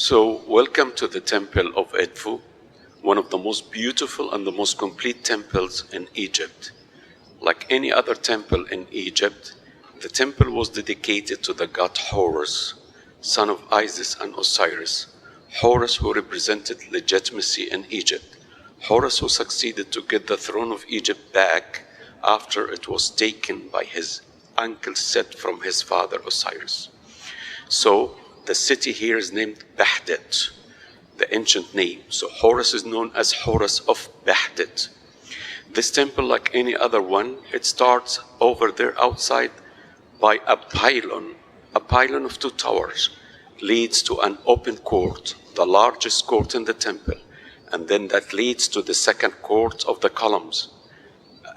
So, welcome to the temple of Edfu, one of the most beautiful and the most complete temples in Egypt. Like any other temple in Egypt, the temple was dedicated to the god Horus, son of Isis and Osiris. Horus, who represented legitimacy in Egypt. Horus, who succeeded to get the throne of Egypt back after it was taken by his uncle Set from his father Osiris. So, the city here is named Bahdet, the ancient name. So Horus is known as Horus of Bahdet. This temple, like any other one, it starts over there outside by a pylon of 2 towers, leads to an open court, the largest court in the temple, and then that leads to the second court of the columns,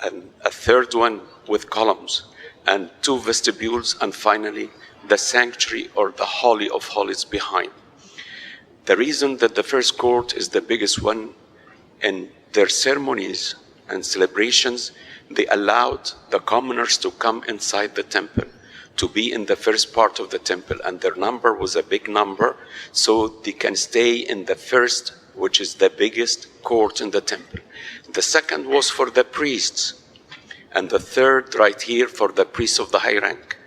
and a third one with columns, and 2 vestibules, and finally the sanctuary or the Holy of Holies behind. The reason that the first court is the biggest one, in their ceremonies and celebrations, they allowed the commoners to come inside the temple, to be in the first part of the temple, and their number was a big number, so they can stay in the first, which is the biggest court in the temple. The second was for the priests, and the third right here for the priests of the high rank,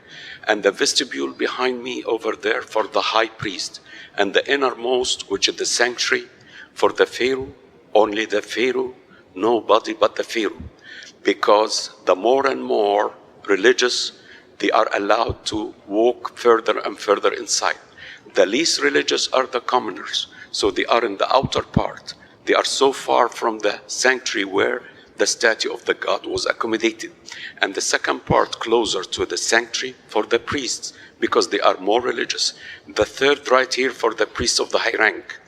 and the vestibule behind me over there for the high priest, and the innermost, which is the sanctuary, for the Pharaoh, only the Pharaoh, nobody but the Pharaoh. Because the more and more religious, they are allowed to walk further and further inside. The least religious are the commoners, so they are in the outer part. They are so far from the sanctuary where the statue of the god was accommodated. And the second part closer to the sanctuary for the priests, because they are more religious. The third right here for the priests of the high rank,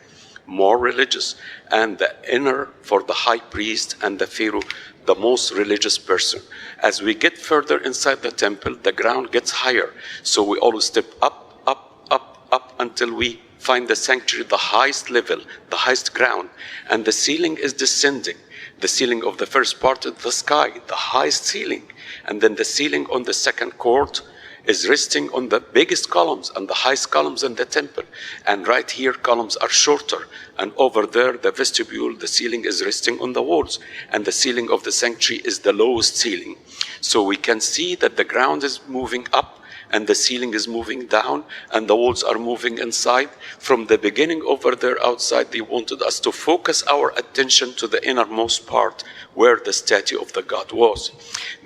more religious. And the inner for the high priest and the Pharaoh, the most religious person. As we get further inside the temple, the ground gets higher. So we always step up, up, up, up until we find the sanctuary, the highest level, the highest ground. And the ceiling is descending. The ceiling of the first part is the sky, the highest ceiling. And then the ceiling on the second court is resting on the biggest columns and the highest columns in the temple. And right here, columns are shorter. And over there, the vestibule, the ceiling is resting on the walls. And the ceiling of the sanctuary is the lowest ceiling. So we can see that the ground is moving up and the ceiling is moving down and the walls are moving inside. From the beginning over there outside, they wanted us to focus our attention to the innermost part where the statue of the god was.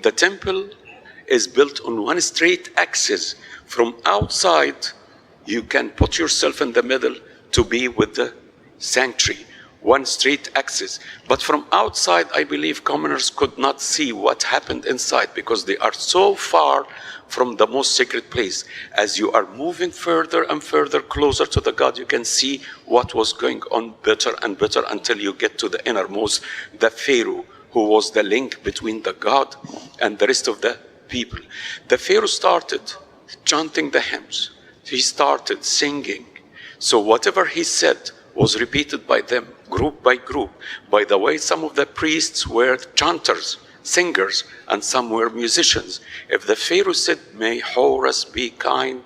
The temple is built on one straight axis. From outside, you can put yourself in the middle to be with the sanctuary, one straight axis. But from outside, I believe commoners could not see what happened inside because they are so far from the most sacred place. As you are moving further and further closer to the God, you can see what was going on better and better until you get to the innermost, the Pharaoh, who was the link between the God and the rest of the people. The Pharaoh started chanting the hymns. He started singing. So whatever he said was repeated by them, group by group. By the way, some of the priests were chanters, singers, and some were musicians. If the Pharaoh said, "May Horus be kind,"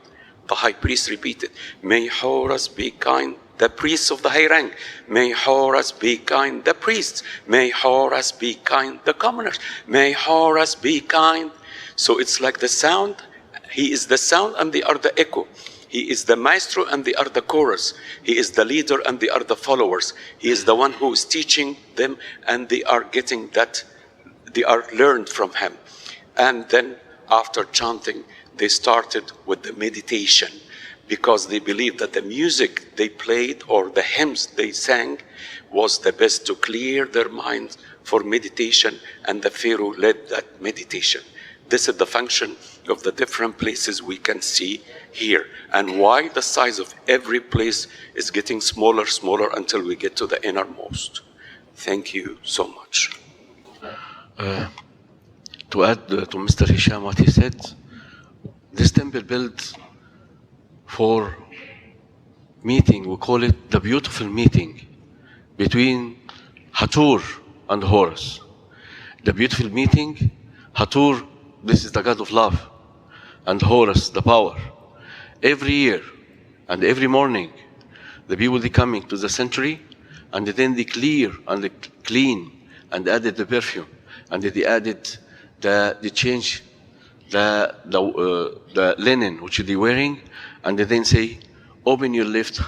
the high priest repeated, "May Horus be kind," the priests of the high rank, "May Horus be kind," the priests, "May Horus be kind," the commoners, "May Horus be kind." So it's like the sound, he is the sound and they are the echo. He is the maestro and they are the chorus. He is the leader and they are the followers. He is the one who is teaching them and they are getting that, they are learned from him. And then after chanting, they started with the meditation because they believed that the music they played or the hymns they sang was the best to clear their minds for meditation, and the Pharaoh led that meditation. This is the function of the different places we can see here, and why the size of every place is getting smaller, smaller until we get to the innermost. Thank you so much. To add to Mr. Hisham what he said, this temple built for meeting, we call it the beautiful meeting between Hathor and Horus. The beautiful meeting, Hathor, this is the god of love, and Horus, the power. Every year and every morning, The people they coming to the sanctuary, and then they clear and they clean and added the perfume, and they added they change the linen which they wearing, and they then say, open your left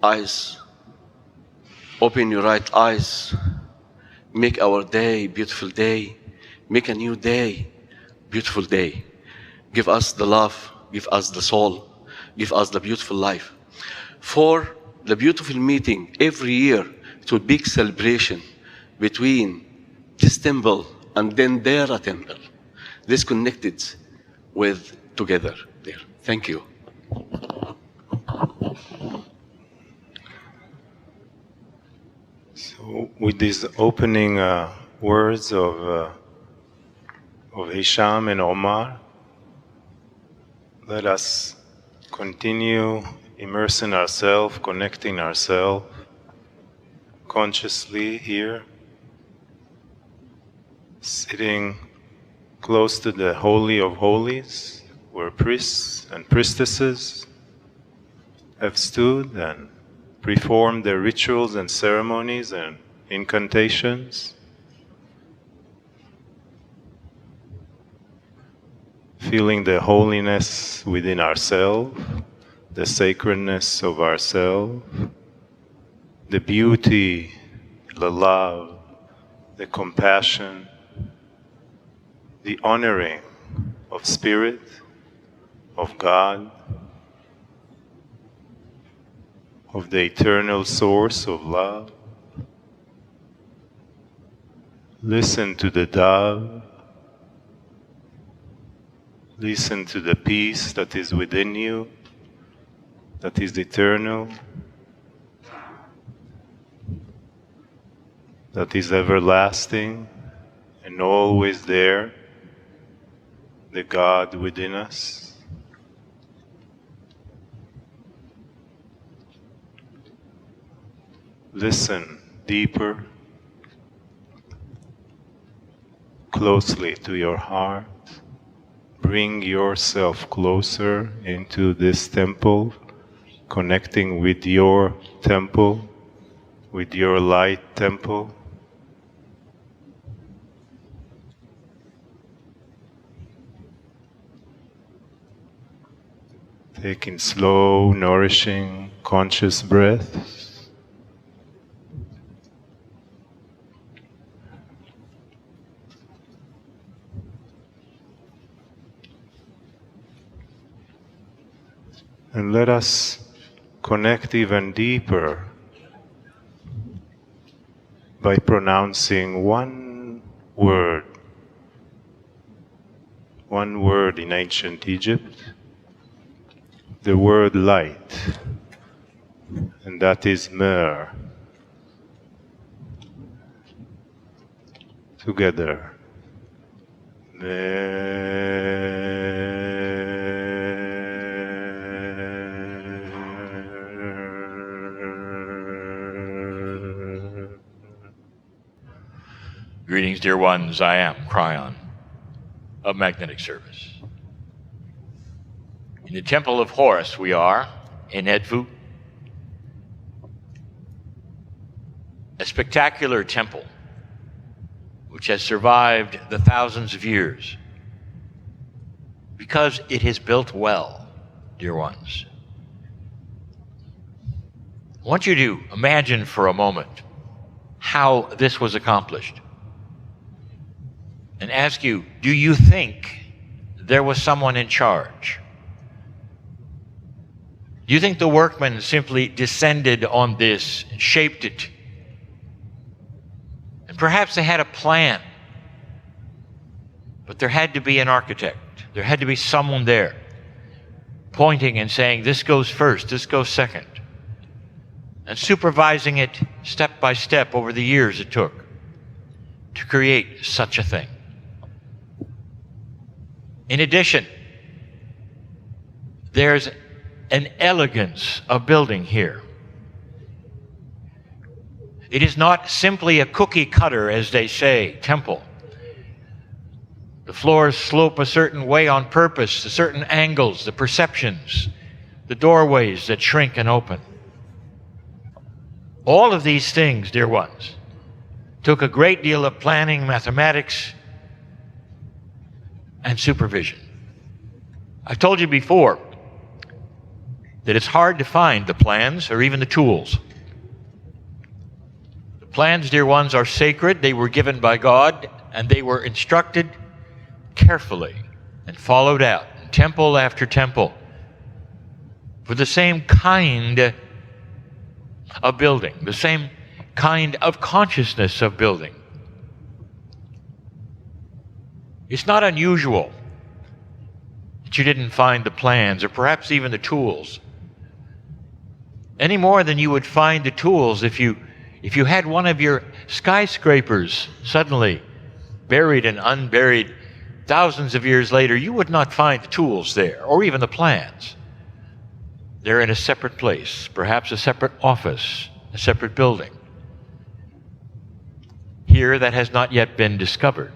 eyes, open your right eyes, make our day beautiful day, make a new day beautiful day. Give us the love, give us the soul, give us the beautiful life. For the beautiful meeting every year, it will be big celebration between this temple and then their temple. This connected with together there. Thank you. So with these opening words of Hisham and Omar, let us continue immersing ourselves, connecting ourselves consciously here, sitting close to the Holy of Holies, where priests and priestesses have stood and performed their rituals and ceremonies and incantations. Feeling the holiness within ourselves, the sacredness of ourselves, the beauty, the love, the compassion, the honoring of Spirit, of God, of the eternal source of love. Listen to the dove. Listen to the peace that is within you, that is eternal, that is everlasting and always there, the God within us. Listen deeper, closely to your heart. Bring yourself closer into this temple, connecting with your temple, with your light temple. Taking slow, nourishing, conscious breaths. And let us connect even deeper by pronouncing one word in ancient Egypt, the word light, and that is Mer. Together. Greetings, dear ones. I am Kryon of Magnetic Service. In the Temple of Horus we are, in Edfu, a spectacular temple which has survived the thousands of years because it is built well, dear ones. I want you to imagine for a moment how this was accomplished and ask you, do you think there was someone in charge? Do you think the workmen simply descended on this and shaped it? And perhaps they had a plan, but there had to be an architect. There had to be someone there pointing and saying, this goes first, this goes second, and supervising it step by step over the years it took to create such a thing. In addition, there's an elegance of building here. It is not simply a cookie cutter, as they say, temple. The floors slope a certain way on purpose, the certain angles, the perceptions, the doorways that shrink and open. All of these things, dear ones, took a great deal of planning, mathematics, and supervision. I've told you before that it's hard to find the plans or even the tools. The plans, dear ones, are sacred. They were given by God, and they were instructed carefully and followed out, temple after temple, for the same kind of building, the same kind of consciousness of building. It's not unusual that you didn't find the plans or perhaps even the tools, any more than you would find the tools if you had one of your skyscrapers suddenly buried and unburied thousands of years later. You would not find the tools there or even the plans. They're in a separate place, perhaps a separate office, a separate building. Here, that has not yet been discovered.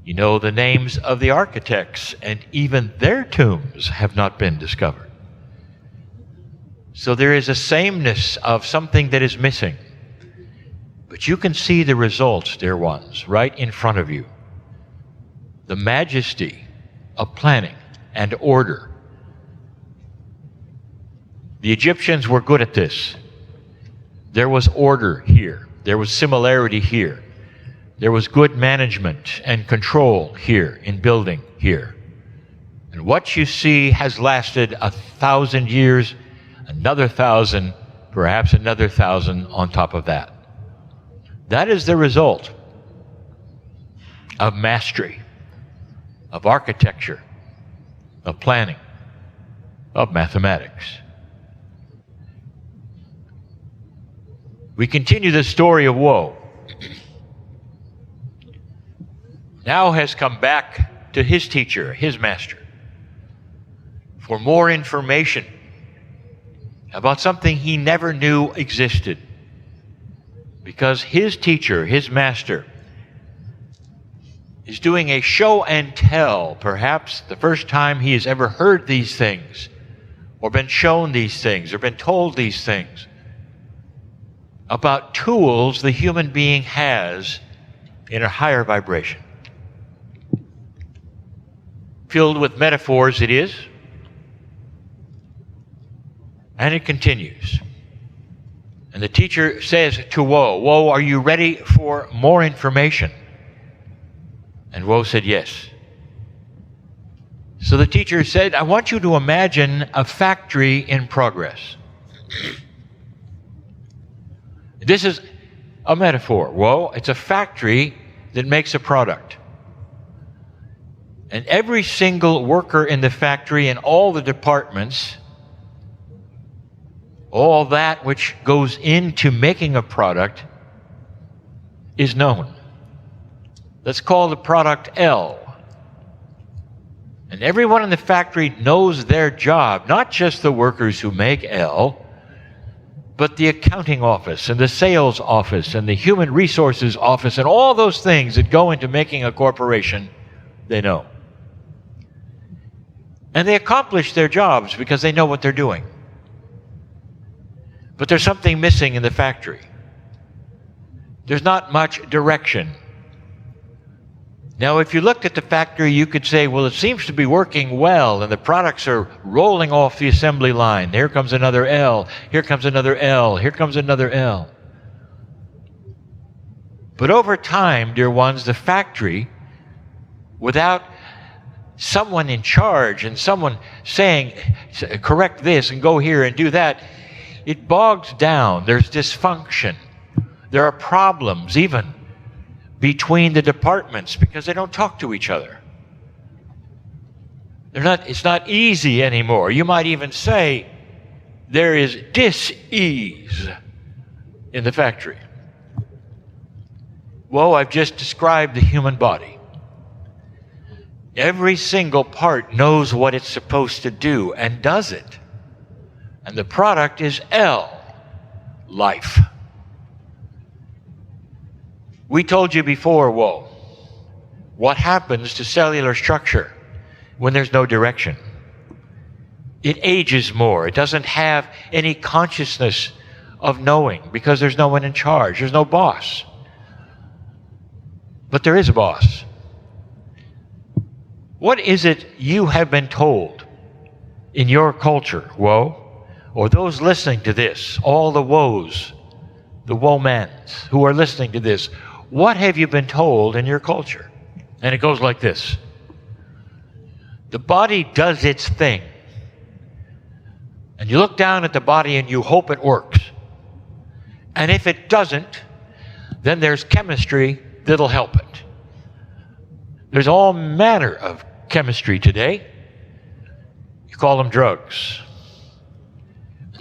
You know the names of the architects, and even their tombs have not been discovered. So there is a sameness of something that is missing. But you can see the results, dear ones, right in front of you. The majesty of planning and order. The Egyptians were good at this. There was order here. There was similarity here. There was good management and control here in building here. And what you see has lasted 1,000 years, another 1,000, perhaps another 1,000 on top of that. That is the result of mastery, of architecture, of planning, of mathematics. We continue the story of woe. Now has come back to his teacher, his master, for more information about something he never knew existed. Because his teacher, his master, is doing a show and tell, perhaps the first time he has ever heard these things, or been shown these things, or been told these things, about tools the human being has in a higher vibration. Filled with metaphors it is, and it continues. And the teacher says to Woe, Woe, are you ready for more information? And Woe said, yes. So the teacher said, I want you to imagine a factory in progress. This is a metaphor. Woe, it's a factory that makes a product. And every single worker in the factory and all the departments, all that which goes into making a product is known. Let's call the product L. And everyone in the factory knows their job, not just the workers who make L, but the accounting office and the sales office and the human resources office and all those things that go into making a corporation, they know. And they accomplish their jobs because they know what they're doing. But there's something missing in the factory. There's not much direction. Now, if you looked at the factory, you could say, well, it seems to be working well, and the products are rolling off the assembly line. Here comes another L. Here comes another L. Here comes another L. But over time, dear ones, the factory, without someone in charge and someone saying, correct this and go here and do that, it bogs down. There's dysfunction. There are problems even between the departments because they don't talk to each other. It's not easy anymore. You might even say there is dis-ease in the factory. Well, I've just described the human body. Every single part knows what it's supposed to do and does it. And the product is L, life. We told you before, Woe, what happens to cellular structure when there's no direction? It ages more. It doesn't have any consciousness of knowing because there's no one in charge. There's no boss. But there is a boss. What is it you have been told in your culture, woe, or those listening to this, all the woes, the woe-mans who are listening to this, what have you been told in your culture? And it goes like this. The body does its thing. And you look down at the body and you hope it works. And if it doesn't, then there's chemistry that'll help it. There's all manner of chemistry today. You call them drugs.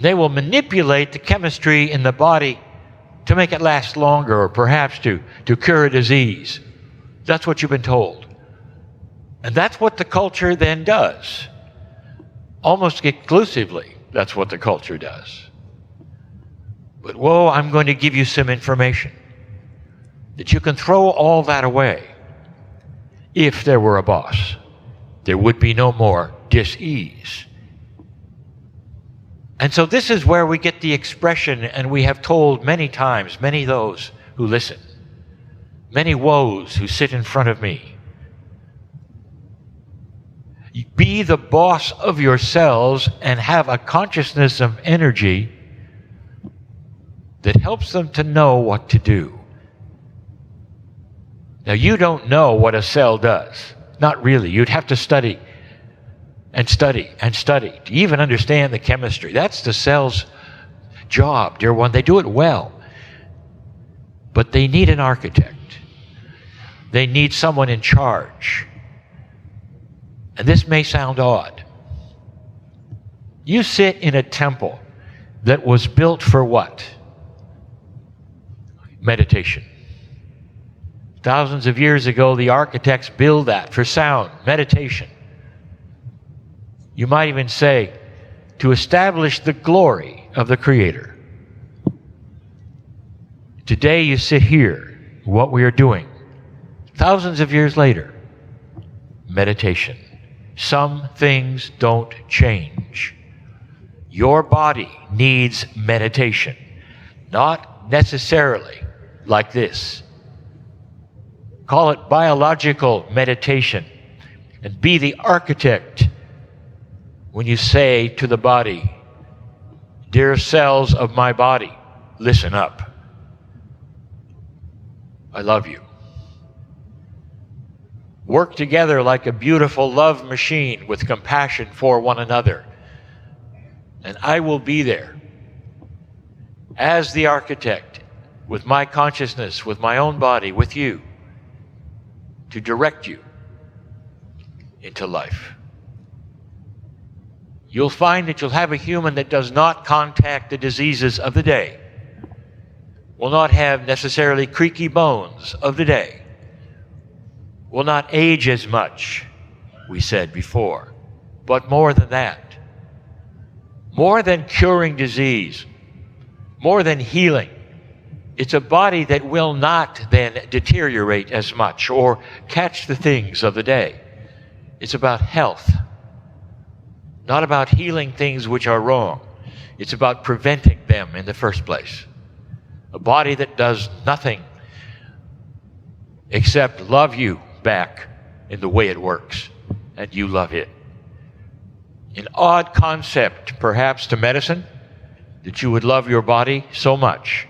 They will manipulate the chemistry in the body to make it last longer, or perhaps to cure a disease. That's what you've been told. And that's what the culture then does. Almost exclusively, that's what the culture does. But whoa, I'm going to give you some information that you can throw all that away. If there were a boss, there would be no more dis-ease. And so this is where we get the expression, and we have told many times, many those who listen, many woes who sit in front of me, be the boss of yourselves and have a consciousness of energy that helps them to know what to do. Now, you don't know what a cell does. Not really. You'd have to study and study and study to even understand the chemistry. That's the cell's job, dear one. They do it well. But they need an architect. They need someone in charge. And this may sound odd. You sit in a temple that was built for what? Meditation. Thousands of years ago, the architects built that for sound, meditation. You might even say, to establish the glory of the Creator. Today you sit here, what we are doing, thousands of years later, meditation. Some things don't change. Your body needs meditation, not necessarily like this. Call it biological meditation, and be the architect when you say to the body, dear cells of my body, listen up. I love you. Work together like a beautiful love machine with compassion for one another. And I will be there as the architect with my consciousness, with my own body, with you, to direct you into life. You'll find that you'll have a human that does not contact the diseases of the day, will not have necessarily creaky bones of the day, will not age as much, we said before, but more than that, more than curing disease, more than healing, it's a body that will not then deteriorate as much or catch the things of the day. It's about health, not about healing things which are wrong. It's about preventing them in the first place. A body that does nothing except love you back in the way it works, and you love it. An odd concept, perhaps, to medicine, that you would love your body so much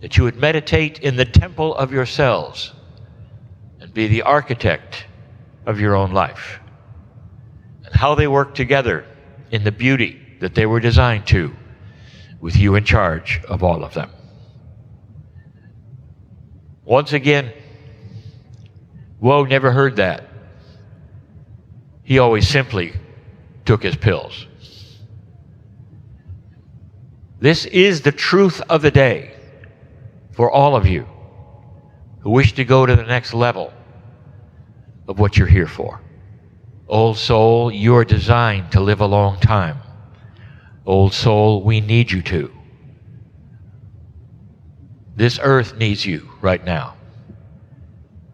that you would meditate in the temple of your cells and be the architect of your own life, and how they work together in the beauty that they were designed to, with you in charge of all of them. Once again, Woe never heard that. He always simply took his pills. This is the truth of the day for all of you who wish to go to the next level of what you're here for. Old soul, you are designed to live a long time. Old soul, we need you to. This earth needs you right now.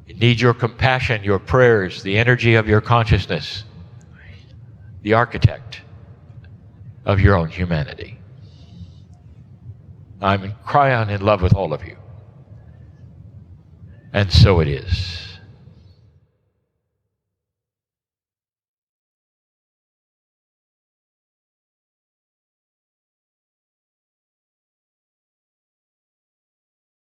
It needs your compassion, your prayers, the energy of your consciousness, the architect of your own humanity. I'm in Kryon in love with all of you. And so it is.